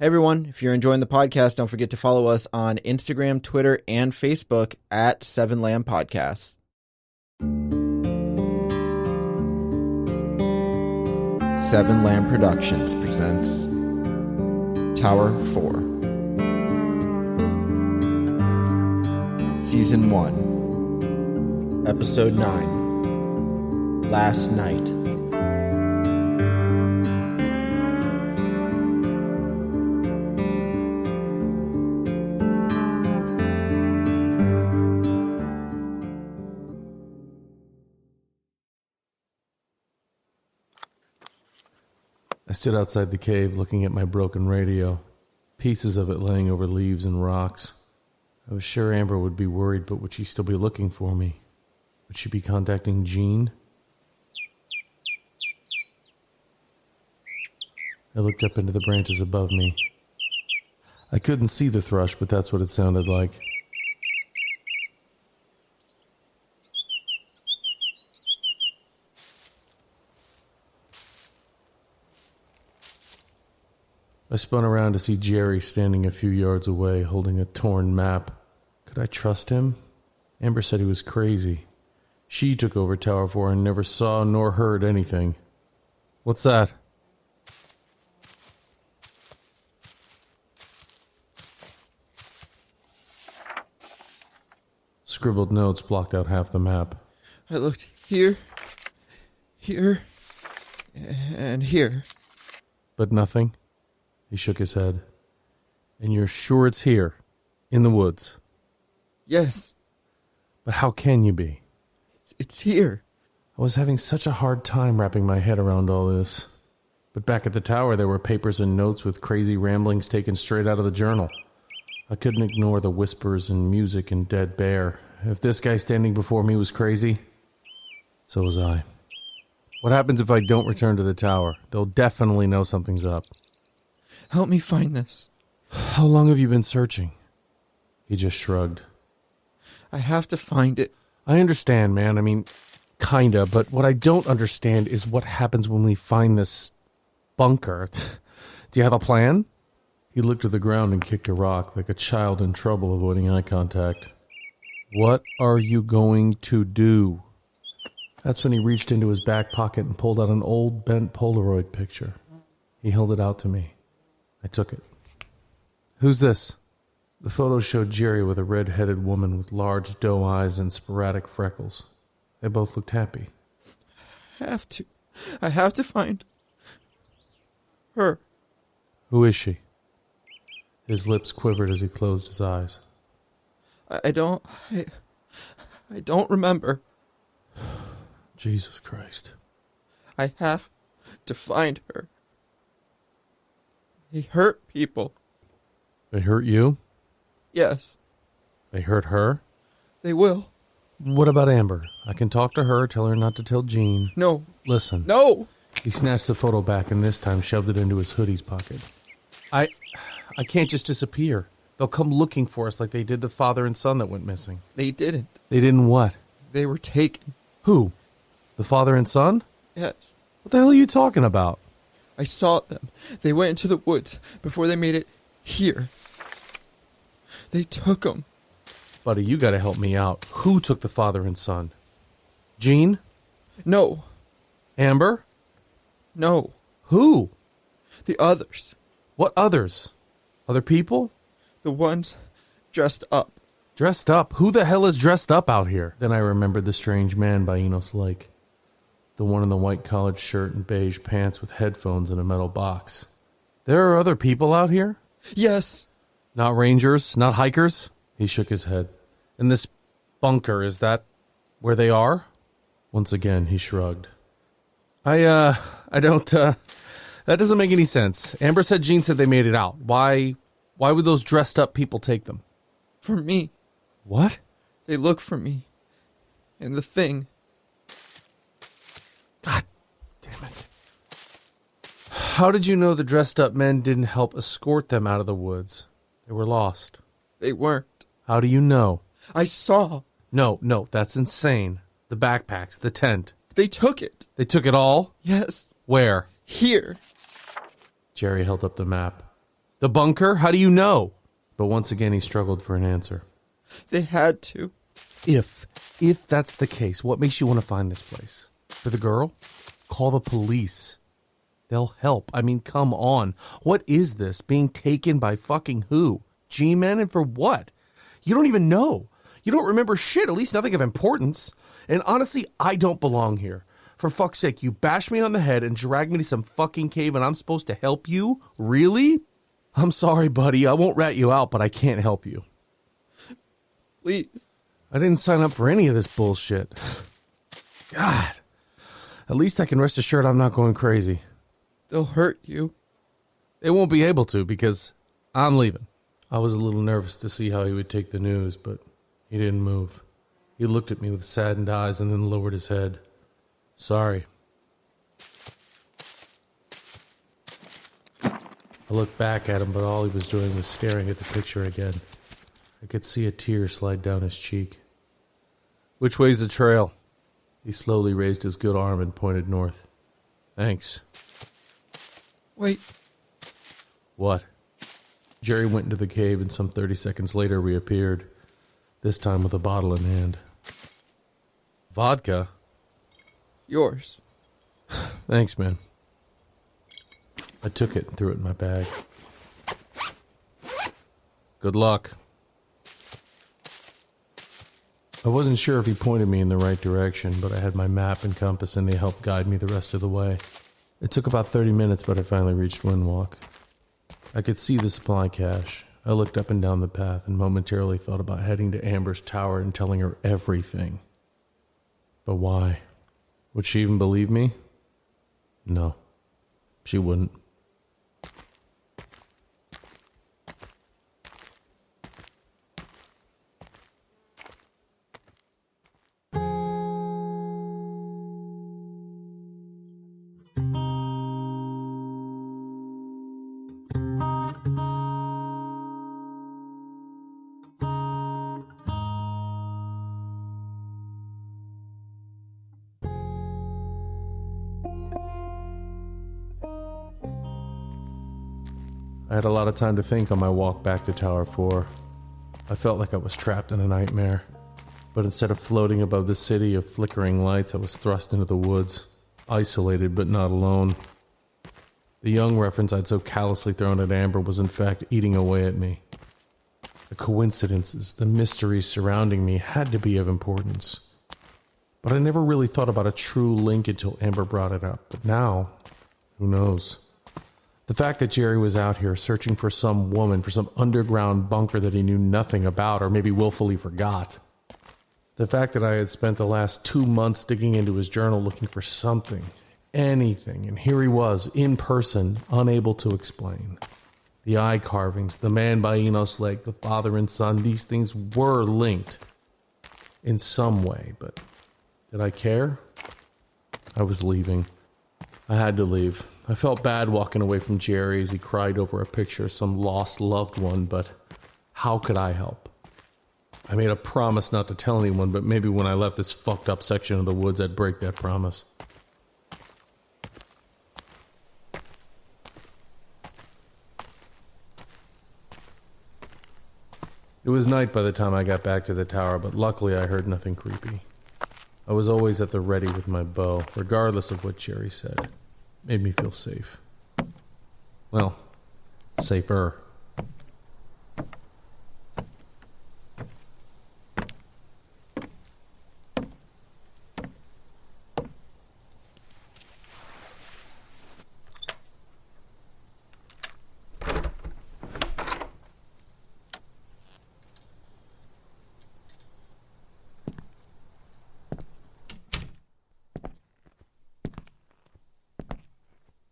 Hey everyone, if you're enjoying the podcast, don't forget to follow us on Instagram, Twitter, and Facebook at 7 Lamb Podcasts. 7 Lamb Productions presents Tower 4, Season 1, Episode 9, Last Night. I stood outside the cave looking at my broken radio, pieces of it laying over leaves and rocks. I was sure Amber would be worried, but would she still be looking for me? Would she be contacting Jean? I looked up into the branches above me. I couldn't see the thrush, but that's what it sounded like. I spun around to see Jerry standing a few yards away, holding a torn map. Could I trust him? Amber said he was crazy. She took over Tower 4 and never saw nor heard anything. What's that? Scribbled notes blocked out half the map. I looked here, and here. But nothing? He shook his head. And you're sure it's here, in the woods? Yes. But how can you be? It's here. I was having such a hard time wrapping my head around all this. But back at the tower, there were papers and notes with crazy ramblings taken straight out of the journal. I couldn't ignore the whispers and music and dead bear. If this guy standing before me was crazy, so was I. What happens if I don't return to the tower? They'll definitely know something's up. Help me find this. How long have you been searching? He just shrugged. I have to find it. I understand, man. I mean, kinda, but what I don't understand is what happens when we find this bunker. Do you have a plan? He looked to the ground and kicked a rock like a child in trouble, avoiding eye contact. What are you going to do? That's when he reached into his back pocket and pulled out an old bent Polaroid picture. He held it out to me. I took it. Who's this? The photo showed Jerry with a red-headed woman with large doe eyes and sporadic freckles. They both looked happy. I have to find her. Who is she? His lips quivered as he closed his eyes. I don't remember. Jesus Christ. I have to find her. They hurt people. They hurt you? Yes. They hurt her? They will. What about Amber? I can talk to her, tell her not to tell Jean. No. Listen. No! He snatched the photo back and this time shoved it into his hoodie's pocket. I can't just disappear. They'll come looking for us like they did the father and son that went missing. They didn't. They didn't what? They were taken. Who? The father and son? Yes. What the hell are you talking about? I saw them. They went into the woods before they made it here. They took them. Buddy, you gotta help me out. Who took the father and son? Jean? No. Amber? No. Who? The others. What others? Other people? The ones dressed up. Dressed up? Who the hell is dressed up out here? Then I remembered the strange man by Enos Lake. The one in the white collared shirt and beige pants with headphones in a metal box. There are other people out here? Yes. Not rangers? Not hikers? He shook his head. And this bunker, is that where they are? Once again, he shrugged. I don't, that doesn't make any sense. Amber said Jean said they made it out. Why would those dressed up people take them? For me. What? They look for me. And the thing. God damn it. How did you know the dressed up men didn't help escort them out of the woods? They were lost. They weren't. How do you know? I saw. No, that's insane. The backpacks, the tent. They took it. They took it all? Yes. Where? Here. Jerry held up the map. The bunker? How do you know? But once again, he struggled for an answer. They had to. If that's the case, what makes you want to find this place? For the girl? Call the police. They'll help. I mean, come on. What is this? Being taken by fucking who? G-Men, and for what? You don't even know. You don't remember shit, at least nothing of importance. And honestly, I don't belong here. For fuck's sake, you bash me on the head and drag me to some fucking cave and I'm supposed to help you? Really? I'm sorry, buddy. I won't rat you out, but I can't help you. Please. I didn't sign up for any of this bullshit. God. At least I can rest assured I'm not going crazy. They'll hurt you. They won't be able to because I'm leaving. I was a little nervous to see how he would take the news, but he didn't move. He looked at me with saddened eyes and then lowered his head. Sorry. I looked back at him, but all he was doing was staring at the picture again. I could see a tear slide down his cheek. Which way's the trail? He slowly raised his good arm and pointed north. Thanks. Wait. What? Jerry went into the cave and some 30 seconds later reappeared, this time with a bottle in hand. Vodka? Yours. Thanks, man. I took it and threw it in my bag. Good luck. I wasn't sure if he pointed me in the right direction, but I had my map and compass and they helped guide me the rest of the way. It took about 30 minutes, but I finally reached Windwalk. I could see the supply cache. I looked up and down the path and momentarily thought about heading to Amber's tower and telling her everything. But why? Would she even believe me? No, she wouldn't. I had a lot of time to think on my walk back to Tower 4. I felt like I was trapped in a nightmare. But instead of floating above the city of flickering lights, I was thrust into the woods, isolated but not alone. The young reference I'd so callously thrown at Amber was in fact eating away at me. The coincidences, the mysteries surrounding me had to be of importance. But I never really thought about a true link until Amber brought it up. But now, who knows? The fact that Jerry was out here searching for some woman, for some underground bunker that he knew nothing about or maybe willfully forgot. The fact that I had spent the last 2 months digging into his journal looking for something, anything, and here he was, in person, unable to explain. The eye carvings, the man by Enos Lake, the father and son, these things were linked in some way, but did I care? I was leaving. I had to leave. I felt bad walking away from Jerry as he cried over a picture of some lost loved one, but how could I help? I made a promise not to tell anyone, but maybe when I left this fucked up section of the woods, I'd break that promise. It was night by the time I got back to the tower, but luckily I heard nothing creepy. I was always at the ready with my bow, regardless of what Jerry said. Made me feel safe. Well, safer.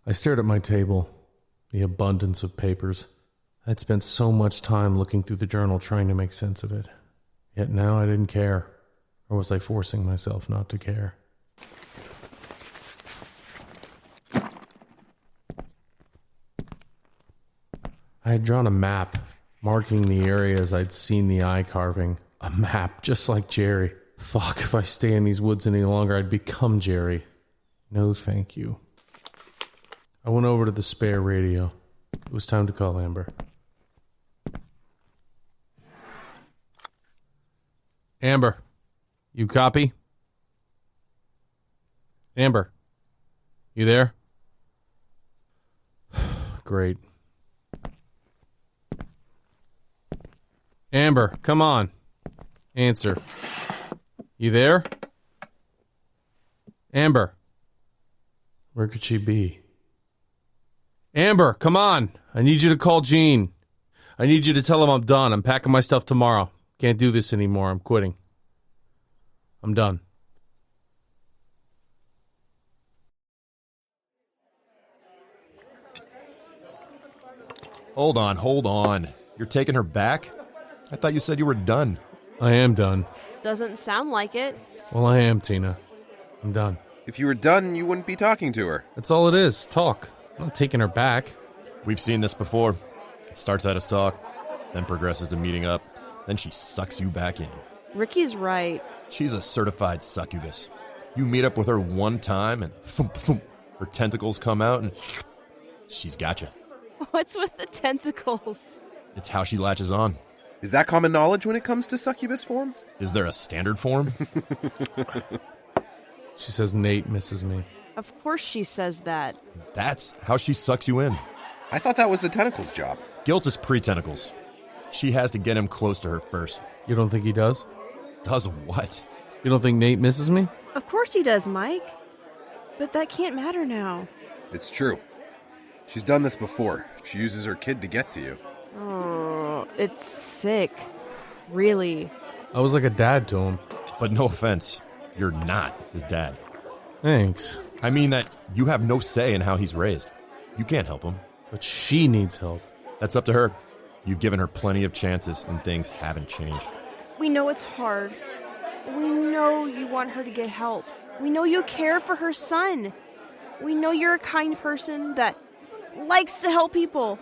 I stared at my table, the abundance of papers. I'd spent so much time looking through the journal trying to make sense of it. Yet now I didn't care. Or was I forcing myself not to care? I had drawn a map, marking the areas I'd seen the eye carving. A map, just like Jerry. Fuck, if I stay in these woods any longer, I'd become Jerry. No, thank you. I went over to the spare radio. It was time to call Amber. Amber, you copy? Amber, you there? Great. Amber, come on. Answer. You there? Amber. Where could she be? Amber, come on. I need you to call Gene. I need you to tell him I'm done. I'm packing my stuff tomorrow. Can't do this anymore. I'm quitting. I'm done. Hold on. You're taking her back? I thought you said you were done. I am done. Doesn't sound like it. Well, I am, Tina. I'm done. If you were done, you wouldn't be talking to her. That's all it is. Talk. I'm not taking her back. We've seen this before. It starts out as talk, then progresses to meeting up, then she sucks you back in. Ricky's right. She's a certified succubus. You meet up with her one time and thump, thump, her tentacles come out and she's got you. What's with the tentacles? It's how she latches on. Is that common knowledge when it comes to succubus form? Is there a standard form? She says Nate misses me. Of course she says that. That's how she sucks you in. I thought that was the tentacles job. Guilt is pre-tentacles. She has to get him close to her first. You don't think he does? Does what? You don't think Nate misses me? Of course he does, Mike. But that can't matter now. It's true. She's done this before. She uses her kid to get to you. Oh, it's sick. Really. I was like a dad to him. But no offense, you're not his dad. Thanks. I mean that you have no say in how he's raised. You can't help him. But she needs help. That's up to her. You've given her plenty of chances and things haven't changed. We know it's hard. We know you want her to get help. We know you care for her son. We know you're a kind person that likes to help people.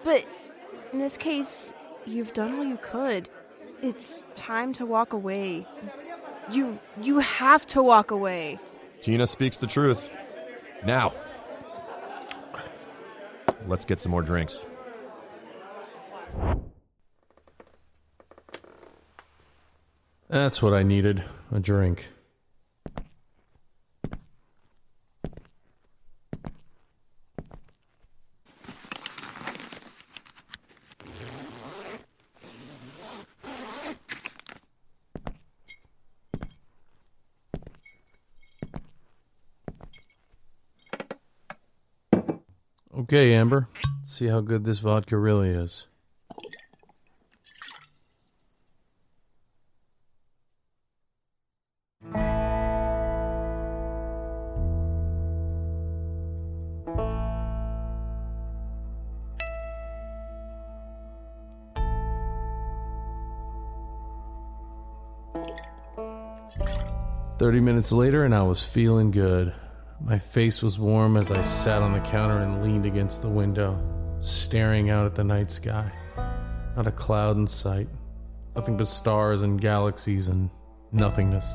But in this case, you've done all you could. It's time to walk away. You have to walk away. Tina speaks the truth. Now, let's get some more drinks. That's what I needed. A drink. Okay, Amber. Let's see how good this vodka really is. "30 minutes later, and I was feeling good. My face was warm as I sat on the counter and leaned against the window, staring out at the night sky. Not a cloud in sight. Nothing but stars and galaxies and nothingness.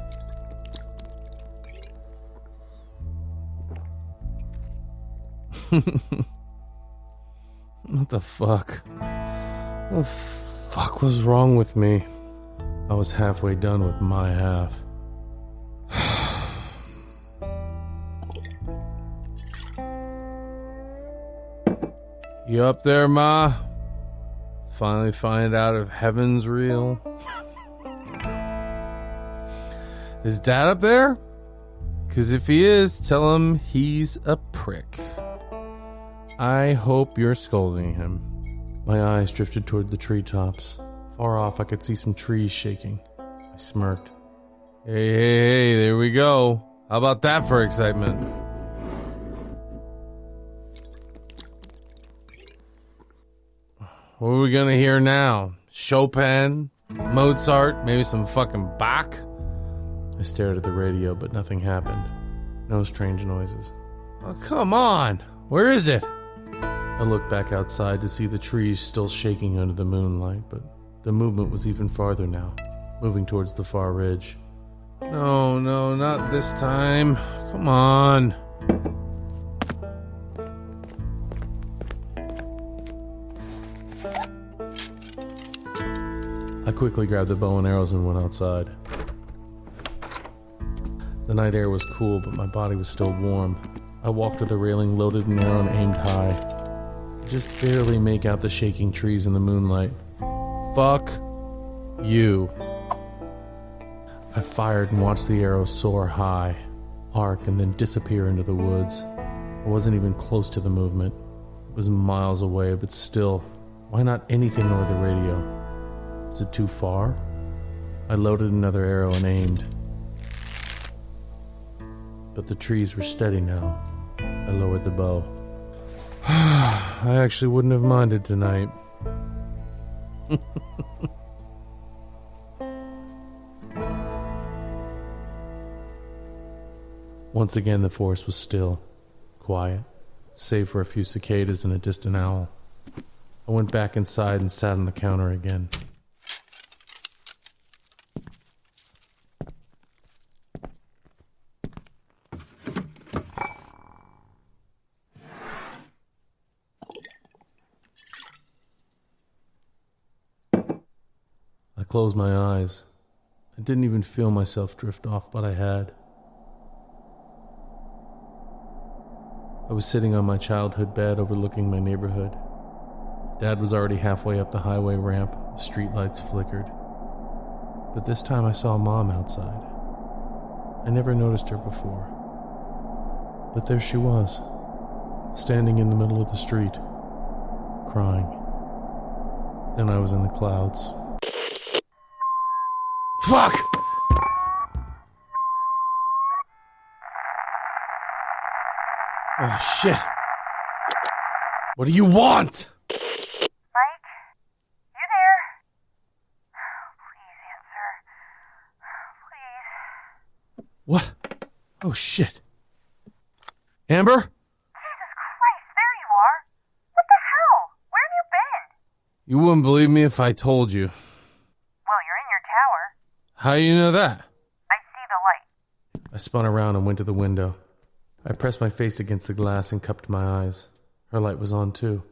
What the fuck? What the fuck was wrong with me? I was halfway done with my half. You up there, Ma? Finally find out if heaven's real? Is Dad up there? 'Cause if he is, tell him he's a prick. I hope you're scolding him." My eyes drifted toward the treetops. Far off, I could see some trees shaking. I smirked. Hey, there we go. How about that for excitement? What are we gonna hear now? Chopin? Mozart? Maybe some fucking Bach? I stared at the radio, but nothing happened. No strange noises. Oh, come on! Where is it? I looked back outside to see the trees still shaking under the moonlight, but the movement was even farther now, moving towards the far ridge. No, not this time. Come on. quickly grabbed the bow and arrows and went outside. The night air was cool, but my body was still warm. I walked to the railing, loaded an arrow and aimed high. I just barely make out the shaking trees in the moonlight. Fuck you. I fired and watched the arrow soar high, arc, and then disappear into the woods. I wasn't even close to the movement. It was miles away, but still, why not anything over the radio? Is it too far? I loaded another arrow and aimed. But the trees were steady now. I lowered the bow. I actually wouldn't have minded tonight. Once again, the forest was still, quiet, save for a few cicadas and a distant owl. I went back inside and sat on the counter again. I closed my eyes. I didn't even feel myself drift off, but I had. I was sitting on my childhood bed overlooking my neighborhood. Dad was already halfway up the highway ramp. The streetlights flickered. But this time I saw Mom outside. I never noticed her before. But there she was, standing in the middle of the street, crying. Then I was in the clouds. Fuck! Oh, shit. What do you want? Mike? You there? Please answer. Please. What? Oh, shit. Amber? Jesus Christ, there you are. What the hell? Where have you been? You wouldn't believe me if I told you. Well, you're in your tower. How do you know that? I see the light. I spun around and went to the window. I pressed my face against the glass and cupped my eyes. Her light was on, too.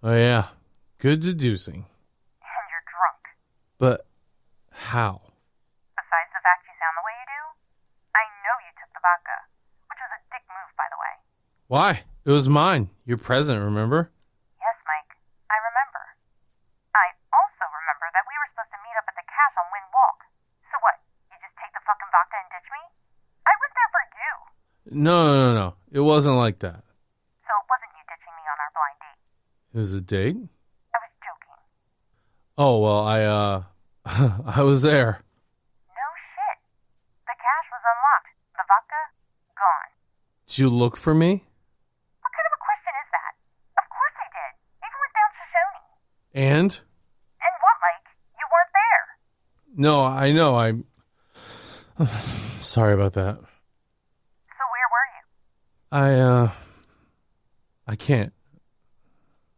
Oh, yeah. Good deducing. And you're drunk. But how? Besides the fact you sound the way you do, I know you took the vodka, which was a dick move, by the way. Why? It was mine. Your present, remember? Yes, Mike, I remember. I also remember that we were supposed to meet up at the cache on Wind Walk. So what, you just take the fucking vodka and ditch me? I went there for you. No. It wasn't like that. So it wasn't you ditching me on our blind date. It was a date? I was joking. Oh, well, I was there. No shit. The cache was unlocked. The vodka, gone. Did you look for me? What kind of a question is that? Of course I did. Even went down Shoshone. And? And what, Mike? You weren't there. No, I know, Sorry about that. So where were you? I can't.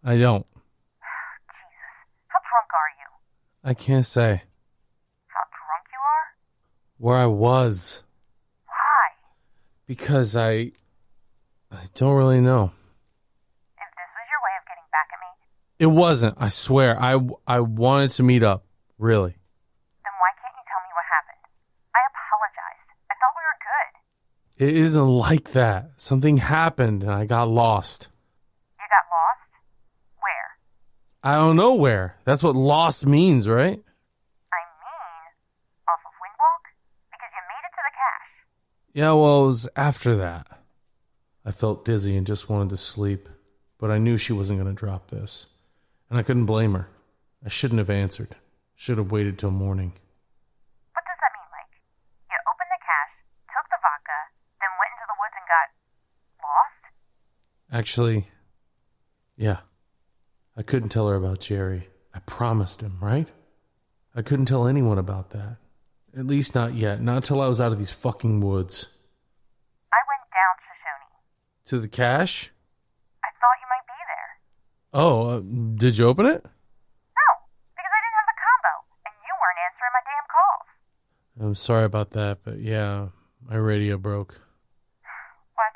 I don't. Jesus. How drunk are you? I can't say. How drunk you are? Where I was. Why? Because I don't really know. If this was your way of getting back at me, It wasn't, I swear. I wanted to meet up, really. then why can't you tell me what happened? I apologized. I thought we were good. It isn't like that. Something happened and I got lost. You got lost? Where? I don't know where. That's what lost means, right? I mean, off of Windwalk? Because you made it to the cache. Yeah, well, it was after that. I felt dizzy and just wanted to sleep, but I knew she wasn't going to drop this. And I couldn't blame her. I shouldn't have answered. Should have waited till morning. What does that mean, Mike? You opened the cache, took the vodka, then went into the woods and got lost? Actually, yeah. I couldn't tell her about Jerry. I promised him, right? I couldn't tell anyone about that. At least not yet. Not till I was out of these fucking woods. I went down Shoshone. To the cache? I thought you might be there. Oh, did you open it? No, because I didn't have the combo, and you weren't answering my damn calls. I'm sorry about that, but yeah, my radio broke. What?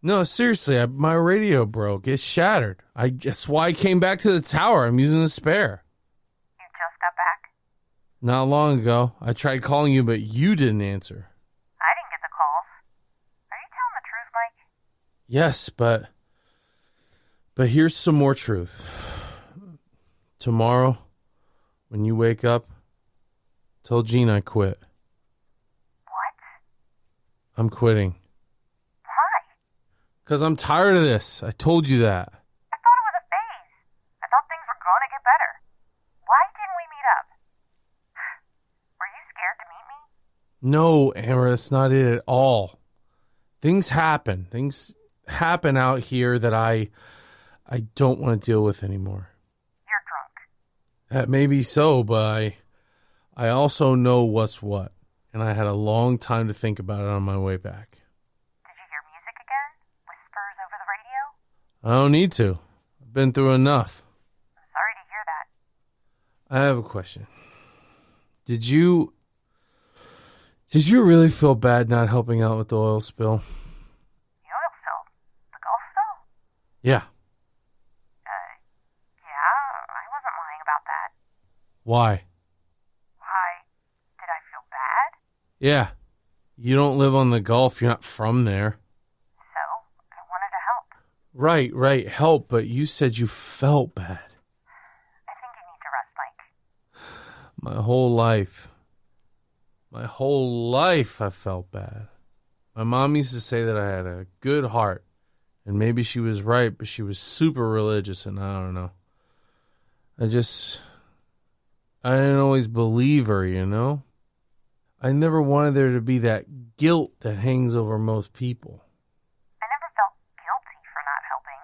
No, seriously, my radio broke. It shattered. That's why I came back to the tower. I'm using a spare. You just got back? Not long ago. I tried calling you, but you didn't answer. I didn't get the calls. Are you telling the truth, Mike? Yes, but here's some more truth. Tomorrow, when you wake up, tell Jean I quit. What? I'm quitting. Why? Because I'm tired of this. I told you that. I thought it was a phase. I thought things were going to get better. Why didn't we meet up? Were you scared to meet me? No, Amber, that's not it at all. Things happen. Things happen out here that I don't want to deal with anymore. You're drunk. That may be so, but I also know what's what. And I had a long time to think about it on my way back. Did you hear music again? Whispers over the radio? I don't need to. I've been through enough. I'm sorry to hear that. I have a question. Did you really feel bad not helping out with the oil spill? The oil spill? The Gulf spill? Yeah. Yeah, I wasn't lying about that. Why? Why? Did I feel bad? Yeah. You don't live on the Gulf. You're not from there. So, I wanted to help. Right. Help, but you said you felt bad. I think you need to rest, Mike. My whole life I felt bad. My mom used to say that I had a good heart. And maybe she was right, but she was super religious, and I don't know. I didn't always believe her, you know? I never wanted there to be that guilt that hangs over most people. I never felt guilty for not helping.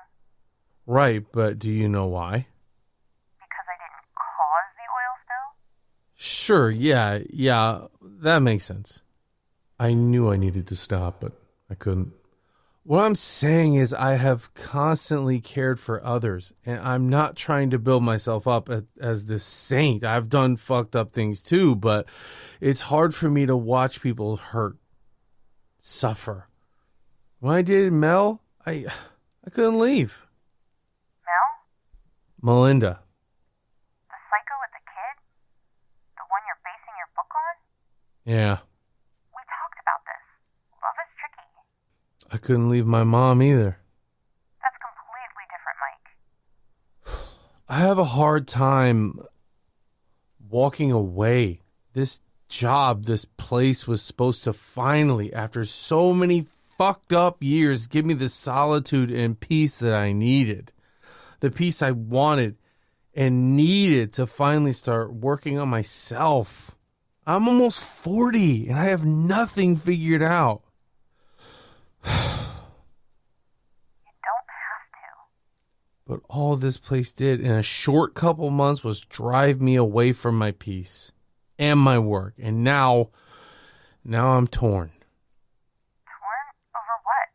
Right, but do you know why? Because I didn't cause the oil spill? Sure, yeah, that makes sense. I knew I needed to stop, but I couldn't. What I'm saying is I have constantly cared for others, and I'm not trying to build myself up as this saint. I've done fucked up things too, but it's hard for me to watch people hurt, suffer. When I dated Mel, I couldn't leave. Mel? Melinda. The psycho with the kid? The one you're basing your book on? Yeah, We talked about this. Love is tricky. I couldn't leave my mom either. That's completely different, Mike. I have a hard time walking away. This job, this place was supposed to finally, after so many fucked up years, give me the solitude and peace that I needed. The peace I wanted and needed to finally start working on myself. I'm almost 40 and I have nothing figured out. You don't have to. But all this place did in a short couple months was drive me away from my peace and my work. And now I'm torn. Torn over what?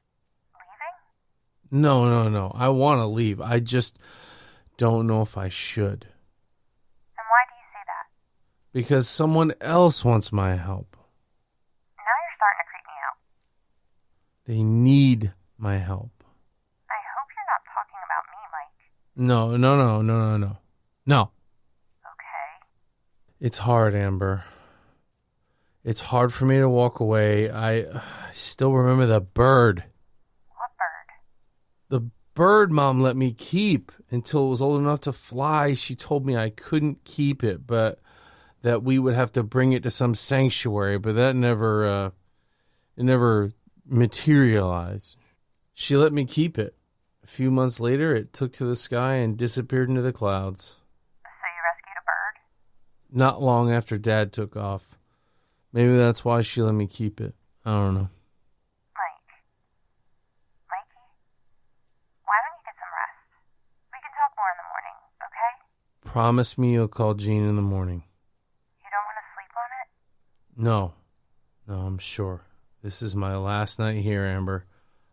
Leaving? No. I want to leave. I just don't know if I should. And why do you say that? Because someone else wants my help. Now you're starting to creep me out. They need my help. I hope you're not talking about me, Mike. No. Okay. It's hard, Amber. It's hard for me to walk away. I still remember the bird. What bird? The bird Mom let me keep until it was old enough to fly. She told me I couldn't keep it, but that we would have to bring it to some sanctuary, but that never materialized. She let me keep it. A few months later, it took to the sky and disappeared into the clouds. So you rescued a bird? Not long after Dad took off. Maybe that's why she let me keep it. I don't know. Mikey, why don't you get some rest? We can talk more in the morning, okay? Promise me you'll call Jean in the morning. You don't want to sleep on it? No, I'm sure. This is my last night here, Amber.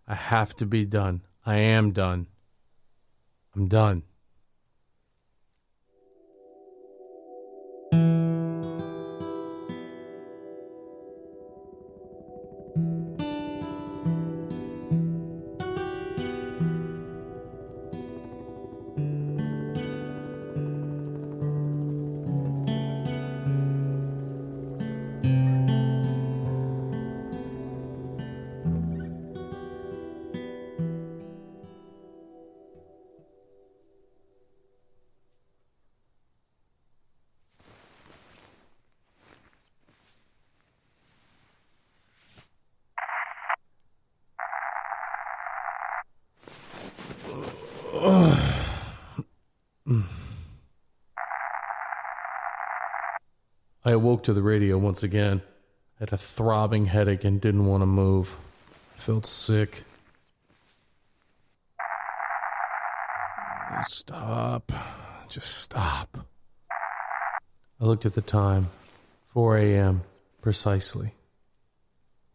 I have to be done. I am done. I'm done. I awoke to the radio once again. I had a throbbing headache and didn't want to move. I felt sick. Stop. Just stop. I looked at the time. 4 a.m. precisely.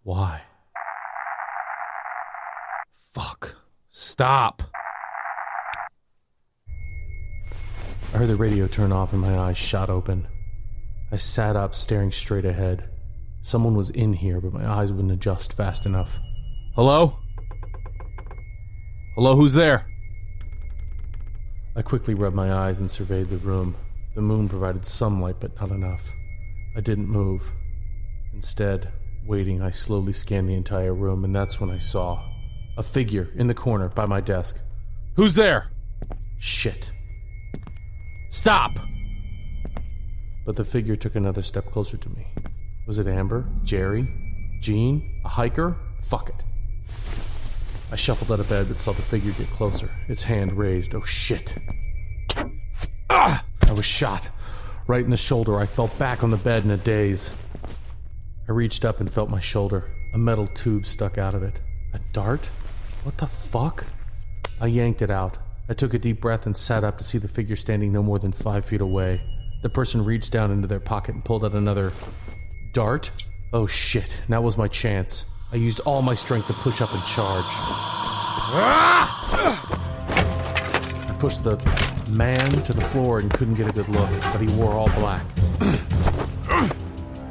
Why? Fuck. Stop. I heard the radio turn off and my eyes shot open. I sat up, staring straight ahead. Someone was in here, but my eyes wouldn't adjust fast enough. Hello? Hello, who's there? I quickly rubbed my eyes and surveyed the room. The moon provided some light, but not enough. I didn't move. Instead, waiting, I slowly scanned the entire room, and that's when I saw a figure in the corner by my desk. Who's there? Shit. Stop! But the figure took another step closer to me. Was it Amber? Jerry? Jean? A hiker? Fuck it. I shuffled out of bed but saw the figure get closer, its hand raised. Oh shit. Ah! I was shot. Right in the shoulder. I fell back on the bed in a daze. I reached up and felt my shoulder. A metal tube stuck out of it. A dart? What the fuck? I yanked it out. I took a deep breath and sat up to see the figure standing no more than 5 feet away. The person reached down into their pocket and pulled out another dart. Oh shit, now was my chance. I used all my strength to push up and charge. I pushed the man to the floor and couldn't get a good look, but he wore all black.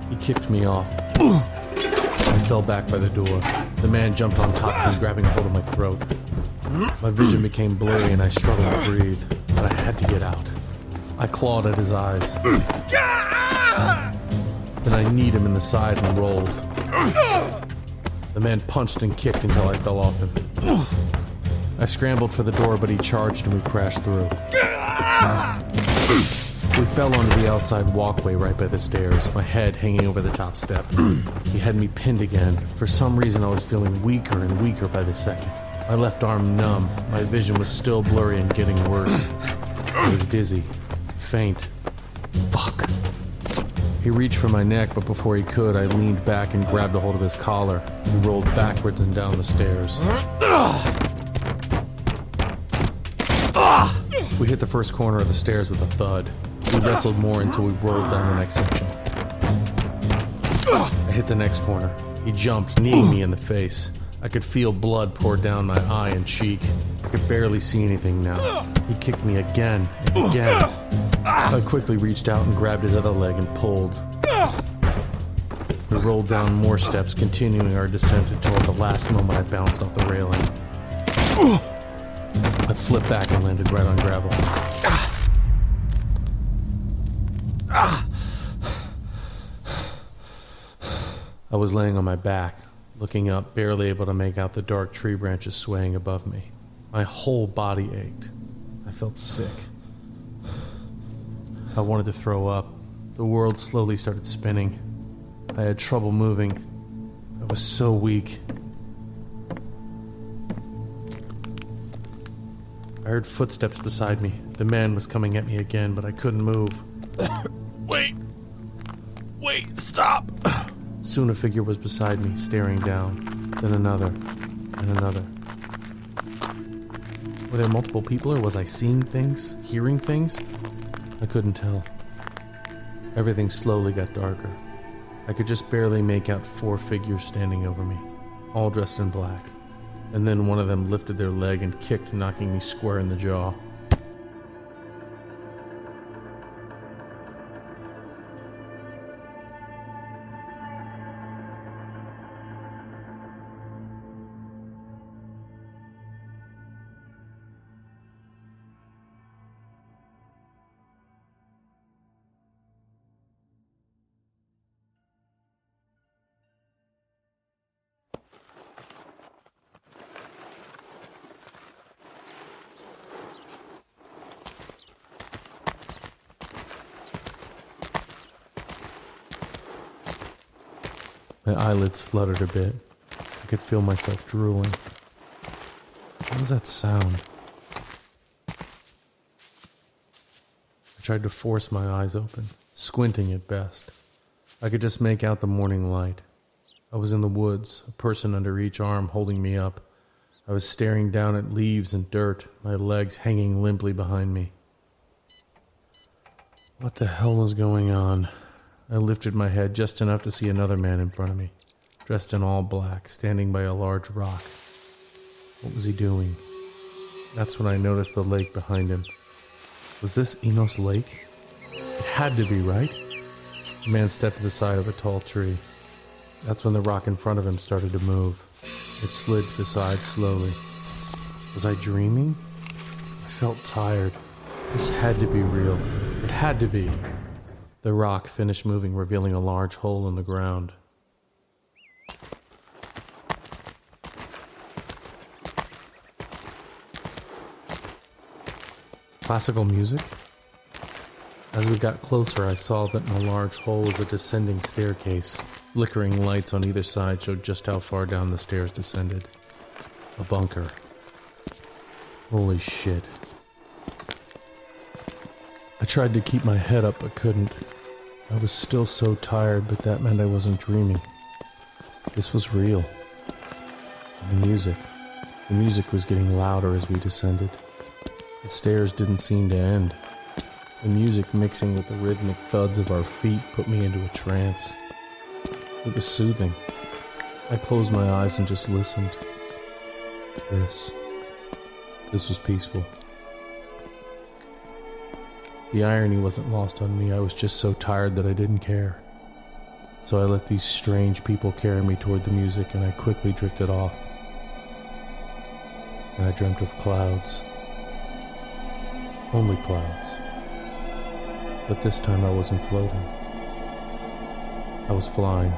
He kicked me off. I fell back by the door. The man jumped on top of me, grabbing a hold of my throat. My vision became blurry and I struggled to breathe, but I had to get out. I clawed at his eyes. Then I kneed him in the side and rolled. The man punched and kicked until I fell off him. I scrambled for the door, but he charged and we crashed through. We fell onto the outside walkway right by the stairs, my head hanging over the top step. He had me pinned again. For some reason, I was feeling weaker and weaker by the second. My left arm numb. My vision was still blurry and getting worse. I was dizzy. Faint. Fuck. He reached for my neck, but before he could, I leaned back and grabbed a hold of his collar. We rolled backwards and down the stairs. We hit the first corner of the stairs with a thud. We wrestled more until we rolled down the next section. I hit the next corner. He jumped, kneeing me in the face. I could feel blood pour down my eye and cheek. I could barely see anything now. He kicked me again and again. I quickly reached out and grabbed his other leg and pulled. We rolled down more steps, continuing our descent until at the last moment I bounced off the railing. I flipped back and landed right on gravel. I was laying on my back, looking up, barely able to make out the dark tree branches swaying above me. My whole body ached. I felt sick. I wanted to throw up. The world slowly started spinning. I had trouble moving. I was so weak. I heard footsteps beside me. The man was coming at me again, but I couldn't move. Wait, stop! Soon a figure was beside me, staring down. Then another, and another. Were there multiple people, or was I seeing things, hearing things? I couldn't tell. Everything slowly got darker. I could just barely make out 4 figures standing over me, all dressed in black. And then one of them lifted their leg and kicked, knocking me square in the jaw. My eyelids fluttered a bit. I could feel myself drooling. What was that sound? I tried to force my eyes open, squinting at best. I could just make out the morning light. I was in the woods, a person under each arm holding me up. I was staring down at leaves and dirt, my legs hanging limply behind me. What the hell was going on? I lifted my head just enough to see another man in front of me, dressed in all black, standing by a large rock. What was he doing? That's when I noticed the lake behind him. Was this Enos Lake? It had to be, right? The man stepped to the side of a tall tree. That's when the rock in front of him started to move. It slid to the side slowly. Was I dreaming? I felt tired. This had to be real. It had to be. The rock finished moving, revealing a large hole in the ground. Classical music? As we got closer, I saw that in the large hole was a descending staircase. Flickering lights on either side showed just how far down the stairs descended. A bunker. Holy shit. I tried to keep my head up but couldn't. I was still so tired, but that meant I wasn't dreaming. This was real. And the music was getting louder as we descended. The stairs didn't seem to end. The music mixing with the rhythmic thuds of our feet put me into a trance. It was soothing. I closed my eyes and just listened. This was peaceful. The irony wasn't lost on me. I was just so tired that I didn't care. So I let these strange people carry me toward the music, and I quickly drifted off. And I dreamt of clouds. Only clouds. But this time I wasn't floating. I was flying.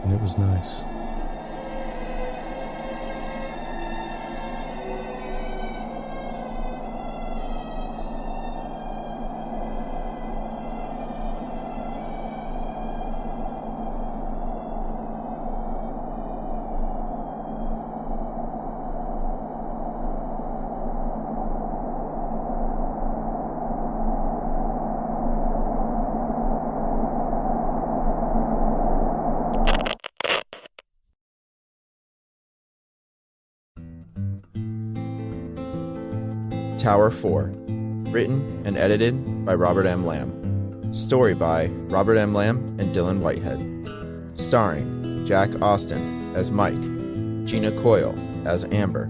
And it was nice. Tower 4. Written and edited by Robert M. Lamb. Story by Robert M. Lamb and Dylan Whitehead. Starring Jack Austin as Mike, Gina Coyle as Amber,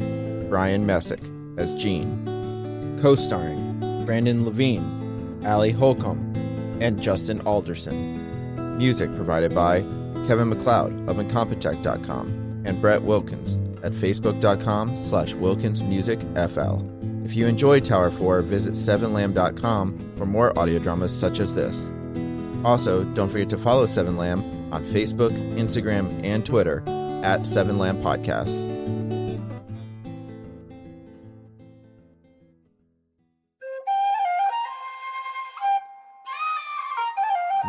Brian Messick as Gene. Co-starring Brandon Levine, Allie Holcomb, and Justin Alderson. Music provided by Kevin MacLeod of Incompetech.com and Brett Wilkins at Facebook.com/WilkinsMusicFL. If you enjoyed Tower 4, visit 7lamb.com for more audio dramas such as this. Also, don't forget to follow 7lamb on Facebook, Instagram, and Twitter at 7lamb Podcasts.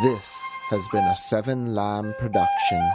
This has been a 7 Lamb production.